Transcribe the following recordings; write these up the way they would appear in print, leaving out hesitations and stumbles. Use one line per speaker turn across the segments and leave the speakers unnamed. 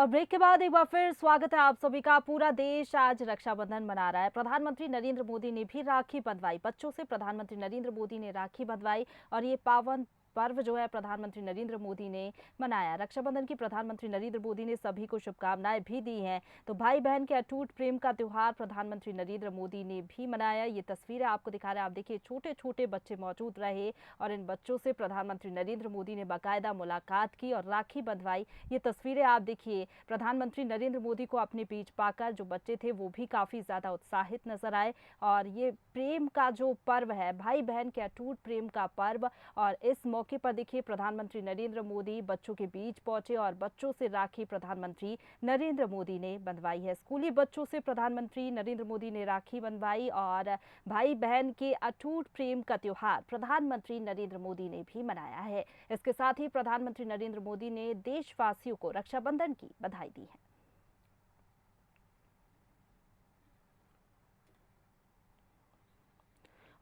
और ब्रेक के बाद एक बार फिर स्वागत है आप सभी का। पूरा देश आज रक्षाबंधन मना रहा है। प्रधानमंत्री नरेंद्र मोदी ने भी राखी बंधवाई। बच्चों से प्रधानमंत्री नरेंद्र मोदी ने राखी बंधवाई और ये पावन पर्व जो है प्रधानमंत्री नरेंद्र मोदी ने मनाया। रक्षाबंधन की प्रधानमंत्री नरेंद्र मोदी ने सभी को शुभकामनाएं भी दी हैं। तो भाई बहन के अटूट प्रेम का त्योहार प्रधानमंत्री नरेंद्र मोदी ने भी मनाया। ये तस्वीरें आपको दिखा रहे हैं। आप देखिए, छोटे छोटे बच्चे मौजूद रहे और इन बच्चों से प्रधानमंत्री नरेंद्र मोदी ने बाकायदा मुलाकात की और राखी बंधवाई। ये तस्वीरें आप देखिए, प्रधानमंत्री नरेंद्र मोदी को अपने बीच पाकर जो बच्चे थे वो भी काफी ज्यादा उत्साहित नजर आए। और ये प्रेम का जो पर्व है, भाई बहन के अटूट प्रेम का पर्व, और इस मौके पर देखिए प्रधानमंत्री नरेंद्र मोदी बच्चों के बीच पहुंचे और बच्चों से राखी प्रधानमंत्री नरेंद्र मोदी ने बंधवाई है। स्कूली बच्चों से प्रधानमंत्री नरेंद्र मोदी ने राखी बंधवाई और भाई बहन के अटूट प्रेम का त्योहार प्रधानमंत्री नरेंद्र मोदी ने भी मनाया है। इसके साथ ही प्रधानमंत्री नरेंद्र मोदी ने देशवासियों को रक्षाबंधन की बधाई दी है।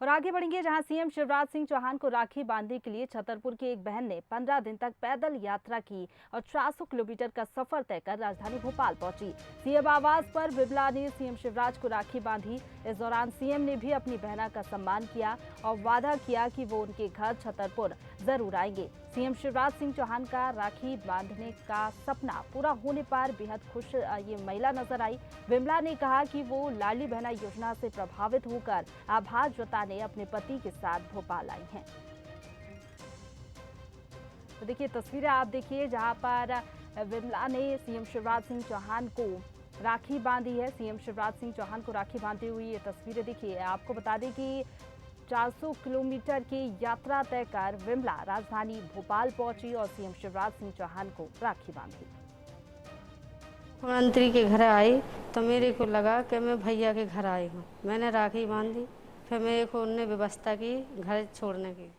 और आगे बढ़ेंगे, जहां सीएम शिवराज सिंह चौहान को राखी बांधने के लिए छतरपुर की एक बहन ने 15 दिन तक पैदल यात्रा की और 400 किलोमीटर का सफर तय कर राजधानी भोपाल पहुंची। सीएम आवास पर बिमला ने सीएम शिवराज को राखी बांधी। इस दौरान सीएम ने भी अपनी बहना का सम्मान किया और वादा किया कि वो उनके घर छतरपुर जरूर आएंगे। सीएम शिवराज सिंह चौहान का राखी बांधने का सपना पूरा होने पर बेहद खुश ये महिला नजर आई। बिमला ने कहा कि वो लाडली बहना योजना से प्रभावित होकर आभार जताने अपने पति के साथ भोपाल आई हैं। तो देखिए तस्वीरें आप देखिए, जहां पर बिमला ने सीएम शिवराज सिंह चौहान को राखी बांधी है। सीएम शिवराज सिंह चौहान को राखी बांधते हुए ये तस्वीरें देखिए। आपको बता दें कि 400 किलोमीटर की यात्रा तय कर विमला राजधानी भोपाल पहुंची और सीएम शिवराज सिंह चौहान को राखी बांधी।
मंत्री के घर आई तो मेरे को लगा कि मैं भैया के घर आई हूँ। मैंने राखी बांधी, फिर मेरे को उनने व्यवस्था की घर छोड़ने की।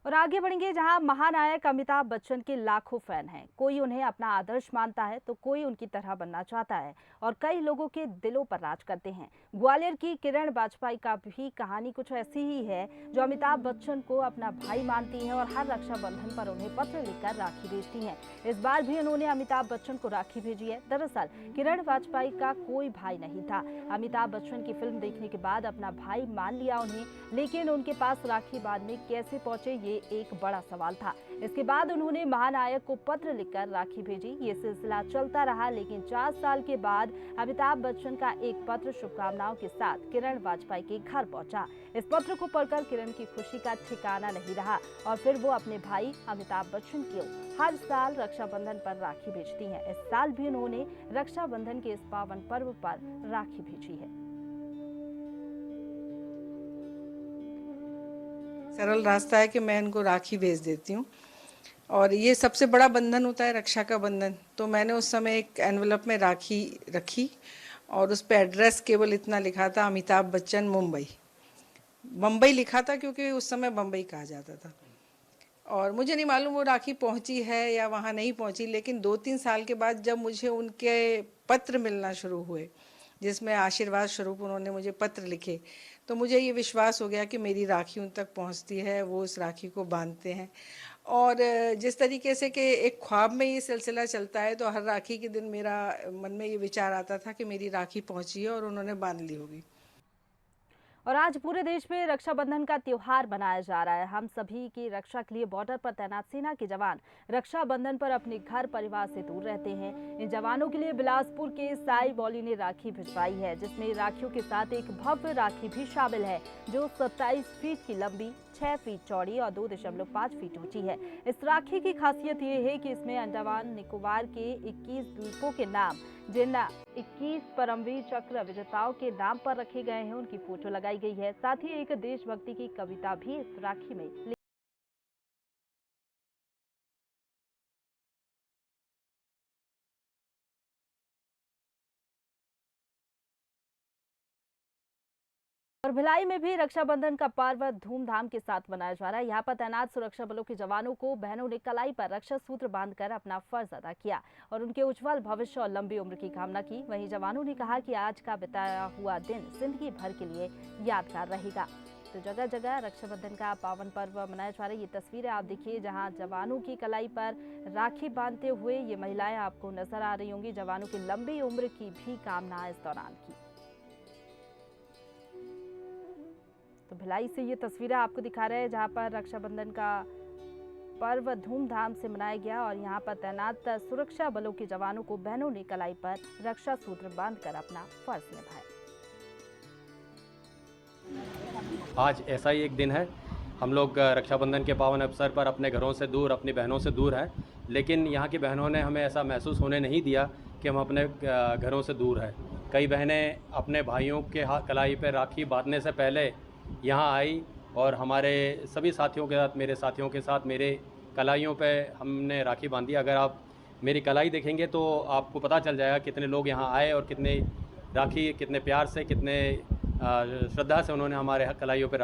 और आगे बढ़ेंगे, जहां महानायक अमिताभ बच्चन के लाखों फैन हैं। कोई उन्हें अपना आदर्श मानता है तो कोई उनकी तरह बनना चाहता है और कई लोगों के दिलों पर राज करते हैं। ग्वालियर की किरण वाजपेयी का भी कहानी कुछ ऐसी ही है, जो अमिताभ बच्चन को अपना भाई मानती हैं और हर रक्षाबंधन पर उन्हें पत्र लिखकर राखी भेजती हैं। इस बार भी उन्होंने अमिताभ बच्चन को राखी भेजी है। दरअसल किरण वाजपेयी का कोई भाई नहीं था। अमिताभ बच्चन की फिल्म देखने के बाद अपना भाई मान लिया उन्हें, लेकिन उनके पास राखी बांधने कैसे पहुंचे ये एक बड़ा सवाल था। इसके बाद उन्होंने महानायक को पत्र लिखकर राखी भेजी। ये सिलसिला चलता रहा, लेकिन 4 साल के बाद अमिताभ बच्चन का एक पत्र शुभकामनाओं के साथ किरण वाजपेयी के घर पहुंचा। इस पत्र को पढ़कर किरण की खुशी का ठिकाना नहीं रहा और फिर वो अपने भाई अमिताभ बच्चन को हर साल रक्षाबंधन पर राखी भेजती हैं। इस साल भी उन्होंने रक्षाबंधन के इस पावन पर्व पर राखी भेजी है।
सरल रास्ता है कि मैं इनको राखी भेज देती हूँ और ये सबसे बड़ा बंधन होता है, रक्षा का बंधन। तो मैंने उस समय एक एनवलप में राखी रखी और उस पर एड्रेस केवल इतना लिखा था, अमिताभ बच्चन मुंबई। मुंबई लिखा था क्योंकि उस समय बम्बई कहा जाता था। और मुझे नहीं मालूम वो राखी पहुंची है या वहाँ नहीं पहुंची, लेकिन 2-3 साल के बाद जब मुझे उनके पत्र मिलना शुरू हुए, जिसमें आशीर्वाद स्वरूप उन्होंने मुझे पत्र लिखे, तो मुझे ये विश्वास हो गया कि मेरी राखी उन तक पहुंचती है, वो उस राखी को बांधते हैं। और जिस तरीके से कि एक ख्वाब में ये सिलसिला चलता है, तो हर राखी के दिन मेरा मन में ये विचार आता था कि मेरी राखी पहुंची है और उन्होंने बांध ली होगी।
और आज पूरे देश में रक्षाबंधन का त्योहार मनाया जा रहा है। हम सभी की रक्षा के लिए बॉर्डर पर तैनात सेना के जवान रक्षाबंधन पर अपने घर परिवार से दूर रहते हैं। इन जवानों के लिए बिलासपुर के साई बॉली ने राखी भिजवाई है, जिसमें राखियों के साथ एक भव्य राखी भी शामिल है, जो 27 फीट की लंबी, 6 फीट चौड़ी और 2.5 फीट ऊंची है। इस राखी की खासियत ये है कि इसमें अंडमान निकोबार के 21 द्वीपों के नाम, जिन 21 परमवीर चक्र विजेताओं के नाम पर रखे गए हैं, उनकी फोटो लगाई गई है। साथ ही एक देशभक्ति की कविता भी इस राखी में और भिलाई में भी रक्षाबंधन का पर्व धूमधाम के साथ मनाया जा रहा है। यहाँ पर तैनात सुरक्षा बलों के जवानों को बहनों ने कलाई पर रक्षा सूत्र बांधकर अपना फर्ज अदा किया और उनके उज्जवल भविष्य और लंबी उम्र की कामना की। वहीं जवानों ने कहा कि आज का बिताया हुआ दिन जिंदगी भर के लिए यादगार रहेगा। तो जगह जगह रक्षाबंधन का पावन पर्व मनाया जा रहा है। ये तस्वीरें आप देखिए जहां जवानों की कलाई पर राखी बांधते हुए ये महिलाएं आपको नजर आ रही होंगी। जवानों की लंबी उम्र की भी कामना इस दौरान की। तो भिलाई से ये तस्वीरें आपको दिखा रहे हैं जहां पर रक्षाबंधन का पर्व धूमधाम से मनाया गया और यहां पर तैनात सुरक्षा बलों के जवानों को बहनों ने कलाई पर रक्षा सूत्र बांधकर अपना फर्ज निभाया।
आज ऐसा ही एक दिन है। हम लोग रक्षाबंधन के पावन अवसर पर अपने घरों से दूर, अपनी बहनों से दूर हैं, लेकिन यहाँ की बहनों ने हमें ऐसा महसूस होने नहीं दिया कि हम अपने घरों से दूर हैं। कई बहनें अपने भाइयों के कलाई पर राखी बांधने से पहले यहाँ आई और हमारे सभी साथियों के साथ, मेरे साथियों के साथ मेरे कलाइयों पे हमने राखी बांधी। अगर आप मेरी कलाई देखेंगे तो आपको पता चल जाएगा कितने लोग यहाँ आए और कितने राखी, कितने प्यार से, कितने श्रद्धा से उन्होंने हमारे कलाइयों पे